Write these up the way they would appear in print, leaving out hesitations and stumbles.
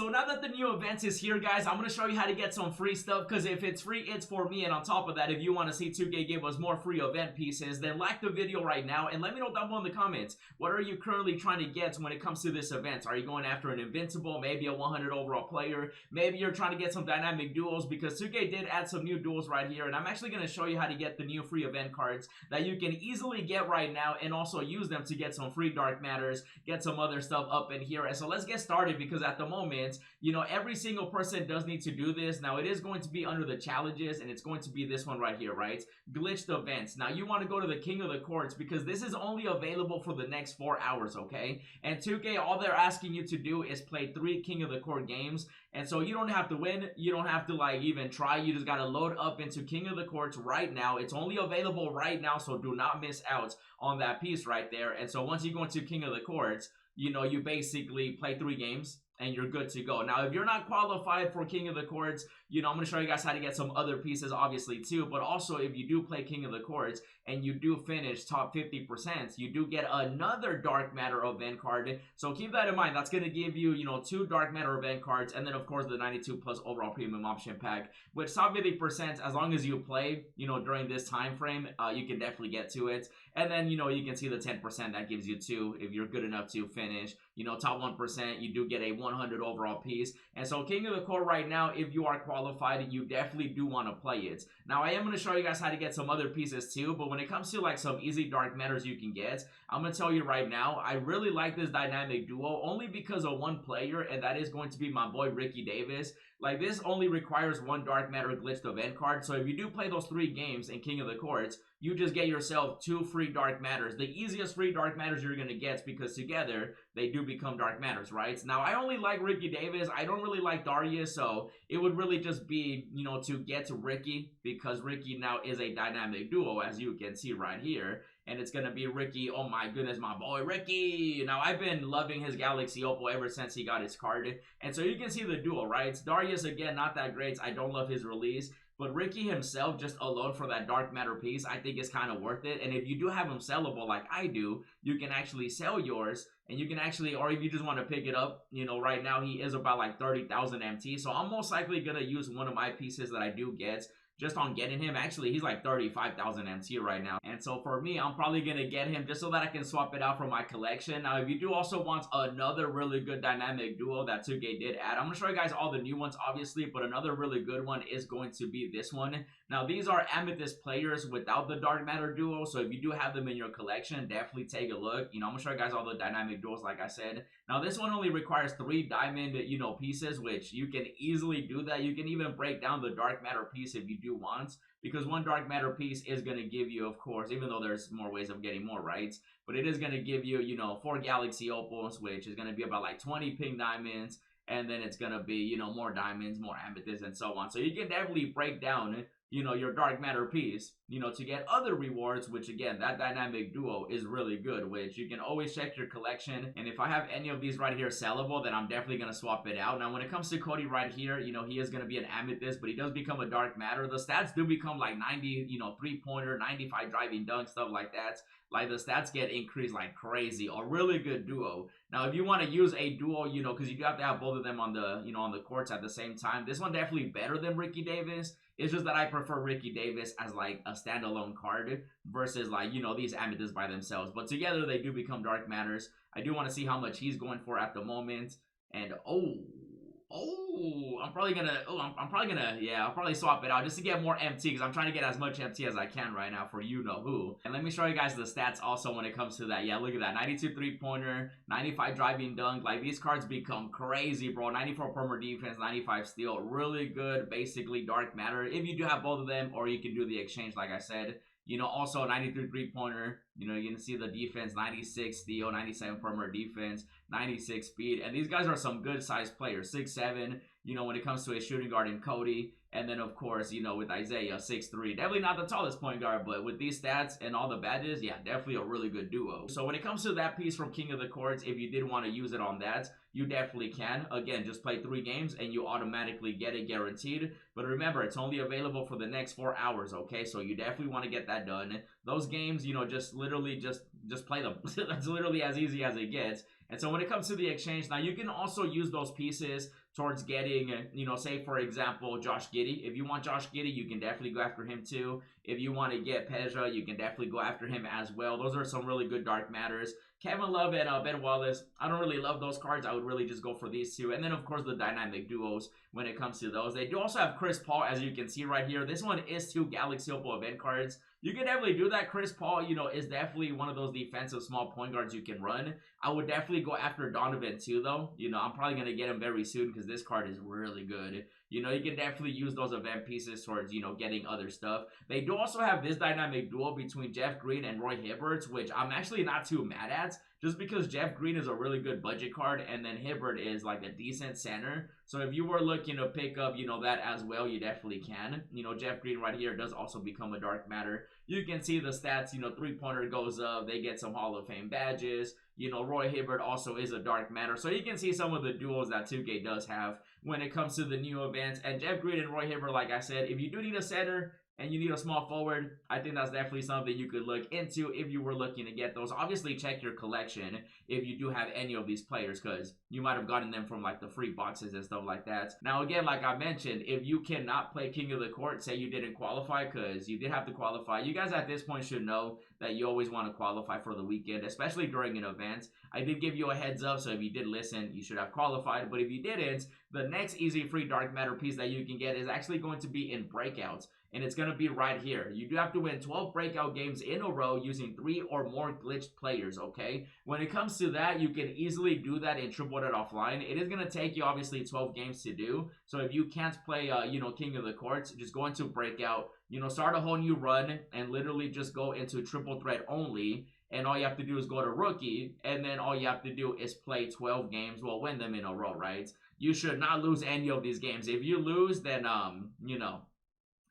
So now that the new event is here, guys, I'm going to show you how to get some free stuff, because if it's free, it's for me. And on top of that, if you want to see 2K give us more free event pieces, then like the video right now and let me know down below in the comments, what are you currently trying to get when it comes to this event? Are you going after an invincible, maybe a 100 overall player? Maybe you're trying to get some dynamic duos, because 2K did add some new duos right here, and I'm actually going to show you how to get the new free event cards that you can easily get right now, and also use them to get some free dark matters, get some other stuff up in here. And so let's get started, because at the moment, you know, every single person does need to do this. Now, it is going to be under the challenges, and it's going to be this one right here, right? Glitched events. Now, you want to go to the King of the Courts, because this is only available for the next 4 hours, okay? And 2K, all they're asking you to do is play 3 King of the Court games. And so you don't have to win. You don't have to, like, even try. You just got to load up into King of the Courts right now. It's only available right now, so do not miss out on that piece right there. And so once you go into King of the Courts, you know, you basically play 3 games and you're good to go. Now, if you're not qualified for King of the Courts, you know, I'm going to show you guys how to get some other pieces, obviously, too. But also, if you do play King of the Courts and you do finish top 50%, you do get another Dark Matter event card. So keep that in mind. That's going to give you, you know, 2 Dark Matter event cards. And then, of course, the 92 plus overall premium option pack. Which top 50%, as long as you play, you know, during this time frame, you can definitely get to it. And then, you know, you can see the 10% that gives you 2 if you're good enough to finish. You know, top 1%, you do get a 100 overall piece. And so King of the Court right now, if you are qualified, you definitely do want to play it. Now, I am going to show you guys how to get some other pieces too, but when it comes to like some easy dark matters you can get, I'm going to tell you right now, I really like this dynamic duo only because of one player, and that is going to be my boy Ricky Davis. Like, this only requires 1 dark matter glitched event card, so if you do play those 3 games in King of the Courts, you just get yourself 2 free dark matters. The easiest free dark matters you're going to get, because together they do become dark matters, right? Now, I only like Ricky Davis. I don't really like Darius, so it would really just be, you know, to get to Ricky, because Ricky now is a dynamic duo, as you can see right here. And it's going to be Ricky. Oh my goodness, my boy Ricky. Now, I've been loving his Galaxy Opal ever since he got his card. And so you can see the duo, right? Darius, again, not that great. I don't love his release. But Ricky himself, just alone for that dark matter piece, I think is kind of worth it. And if you do have him sellable like I do, you can actually sell yours. And you can actually, or if you just want to pick it up, you know, right now he is about like 30,000 MT. So I'm most likely going to use one of my pieces that I do get just on getting him. Actually, he's like 35,000 MT right now. And so for me, I'm probably going to get him just so that I can swap it out from my collection. Now, if you do also want another really good dynamic duo that 2K did add, I'm going to show you guys all the new ones, obviously, but another really good one is going to be this one. Now, these are Amethyst players without the Dark Matter duo, so if you do have them in your collection, definitely take a look. You know, I'm going to show you guys all the dynamic duos, like I said. Now, this one only requires 3 diamond, you know, pieces, which you can easily do that. You can even break down the Dark Matter piece if you do want, because 1 dark matter piece is going to give you, of course, even though there's more ways of getting more, right? But it is going to give you, you know, 4 Galaxy Opals, which is going to be about like 20 pink diamonds, and then it's going to be, you know, more diamonds, more amethysts, and so on. So you can definitely break down, you know, your dark matter piece, you know, to get other rewards, which again, that dynamic duo is really good, which you can always check your collection. And if I have any of these right here sellable, then I'm definitely going to swap it out. Now, when it comes to Cody right here, you know, he is going to be an amethyst, but he does become a dark matter. The stats do become like 90, you know, 3-pointer, 95 driving dunk, stuff like that. Like, the stats get increased like crazy. A really good duo. Now, if you want to use a duo, you know, because you do have to have both of them on the, you know, on the courts at the same time, this one definitely better than Ricky Davis. It's just that I prefer Ricky Davis as like a standalone card versus, like, you know, these amethysts by themselves. But together they do become dark matters. I do want to see how much he's going for at the moment. And I'm probably gonna, yeah, I'll probably swap it out just to get more MT, because I'm trying to get as much MT as I can right now for you know who. And let me show you guys the stats also when it comes to that. Yeah, look at that, 92 3-pointer, 95 driving dunk. Like, these cards become crazy, bro. 94 perimeter defense, 95 steal. Really good, basically dark matter if you do have both of them, or you can do the exchange like I said. You know, also 93 3-pointer, you know, you can see the defense, 96 steal, 97 perimeter defense, 96 speed. And these guys are some good sized players, 6'7", you know, when it comes to a shooting guard in Cody. And then, of course, you know, with Isaiah, 6'3". Definitely not the tallest point guard, but with these stats and all the badges, yeah, definitely a really good duo. So when it comes to that piece from King of the Courts, if you did want to use it on that, you definitely can. Again, just play 3 games and you automatically get it guaranteed. But remember, it's only available for the next 4 hours, okay? So you definitely want to get that done. Those games, you know, just literally just play them. That's literally as easy as it gets. And so when it comes to the exchange, now you can also use those pieces towards getting, you know, say for example, Josh Giddey. If you want Josh Giddey, you can definitely go after him too. If you want to get Peja, you can definitely go after him as well. Those are some really good dark matters. Kevin Love and Ben Wallace, I don't really love those cards. I would really just go for these two. And then, of course, the dynamic duos when it comes to those. They do also have Chris Paul, as you can see right here. This one is 2 Galaxy Opal event cards. You can definitely do that. Chris Paul, you know, is definitely one of those defensive small point guards you can run. I would definitely go after Donovan too, though. You know, I'm probably going to get him very soon because this card is really good. You know, you can definitely use those event pieces towards, you know, getting other stuff. They do also have this dynamic duo between Jeff Green and Roy Hibbert, which I'm actually not too mad at, just because Jeff Green is a really good budget card, and then Hibbert is like a decent center. So if you were looking to pick up, you know, that as well, you definitely can. You know, Jeff Green right here does also become a dark matter. You can see the stats, you know, three-pointer goes up. They get some Hall of Fame badges. You know, Roy Hibbert also is a dark matter. So you can see some of the duos that 2K does have when it comes to the new events. And Jeff Green and Roy Hibbert, like I said, if you do need a center and you need a small forward, I think that's definitely something you could look into if you were looking to get those. Obviously, check your collection if you do have any of these players, because you might have gotten them from like the free boxes and stuff like that. Now, again, like I mentioned, if you cannot play King of the Court, say you didn't qualify, because you did have to qualify, you guys at this point should know that you always want to qualify for the weekend, especially during an event. I did give you a heads up, so if you did listen, you should have qualified. But if you didn't, the next easy free dark matter piece that you can get is actually going to be in breakouts. And it's going to be right here. You do have to win 12 breakout games in a row using 3 or more glitched players, okay? When it comes to that, you can easily do that in Triple Dead Offline. It is going to take you, obviously, 12 games to do. So if you can't play, you know, King of the Courts, just go into breakout, you know, start a whole new run, and literally just go into triple threat only. And all you have to do is go to rookie, and then all you have to do is play 12 games. Well, win them in a row, right? You should not lose any of these games. If you lose, then, you know,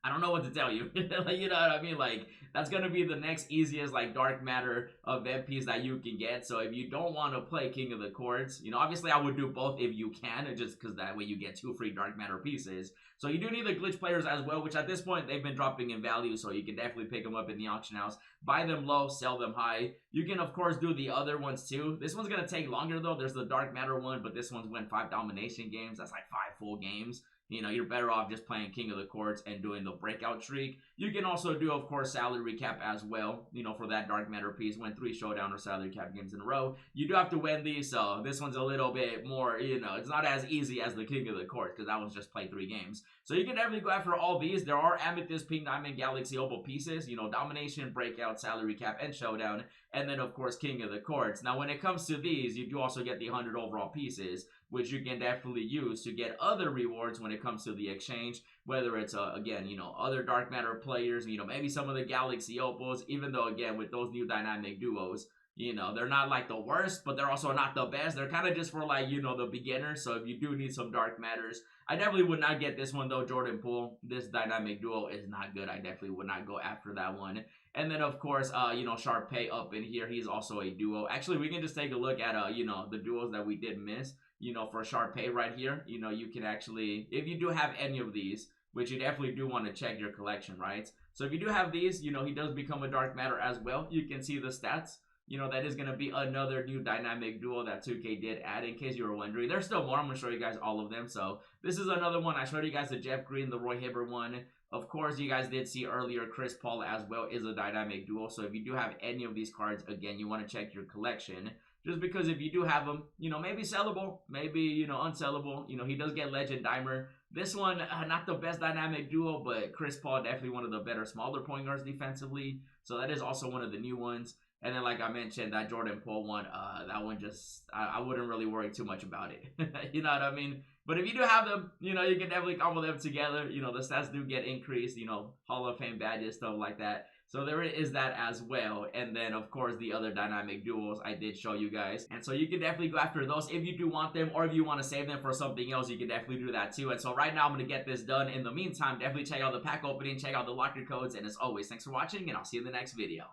I don't know what to tell you. You know what I mean? Like, that's going to be the next easiest, like, dark matter event piece that you can get. So if you don't want to play King of the Courts, you know, obviously I would do both if you can, just because that way you get 2 free dark matter pieces. So you do need the glitch players as well, which at this point they've been dropping in value, so you can definitely pick them up in the auction house. Buy them low, sell them high. You can, of course, do the other ones too. This one's going to take longer, though. There's the dark matter one, but this one's win 5 domination games. That's like 5 full games. You know, you're better off just playing King of the Courts and doing the breakout streak. You can also do, of course, salary cap as well, you know, for that dark matter piece. Win 3 showdown or salary cap games in a row. You do have to win these, so this one's a little bit more, you know, it's not as easy as the King of the Court, because that one's just play 3 games. So you can definitely go after all these. There are Amethyst, Pink Diamond, Galaxy Opal pieces, you know, domination, breakout, salary cap, and showdown. And then, of course, King of the Courts. Now, when it comes to these, you do also get the 100 overall pieces, which you can definitely use to get other rewards when it comes to the exchange, whether it's, again, you know, other dark matter players, you know, maybe some of the Galaxy Opals, even though, again, with those new dynamic duos, you know, they're not like the worst, but they're also not the best. They're kind of just for, like, you know, the beginners. So if you do need some dark matters, I definitely would not get this one, though. Jordan Poole, this dynamic duo is not good. I definitely would not go after that one. And then, of course, you know, Sharpay up in here. He's also a duo. Actually, we can just take a look at, you know, the duos that we did miss. You know, for Sharpay right here, you know, you can actually, if you do have any of these, which you definitely do want to check your collection, right? So if you do have these, you know, he does become a dark matter as well. You can see the stats. You know, that is going to be another new dynamic duo that 2K did add, in case you were wondering. There's still more. I'm going to show you guys all of them. So this is another one. I showed you guys the Jeff Green, the Roy Hibbert one. Of course, you guys did see earlier Chris Paul as well is a dynamic duo. So if you do have any of these cards, again, you want to check your collection. Just because if you do have them, you know, maybe sellable, maybe, you know, unsellable. You know, he does get Legend Dimer. This one, not the best dynamic duo, but Chris Paul definitely one of the better smaller point guards defensively. So that is also one of the new ones. And then, like I mentioned, that Jordan Poole one, that one just, I wouldn't really worry too much about it. You know what I mean? But if you do have them, you know, you can definitely combo them together. You know, the stats do get increased, you know, Hall of Fame badges, stuff like that. So there is that as well. And then, of course, the other dynamic duos I did show you guys. And so you can definitely go after those if you do want them, or if you want to save them for something else, you can definitely do that too. And so right now, I'm going to get this done. In the meantime, definitely check out the pack opening, check out the locker codes. And as always, thanks for watching, and I'll see you in the next video.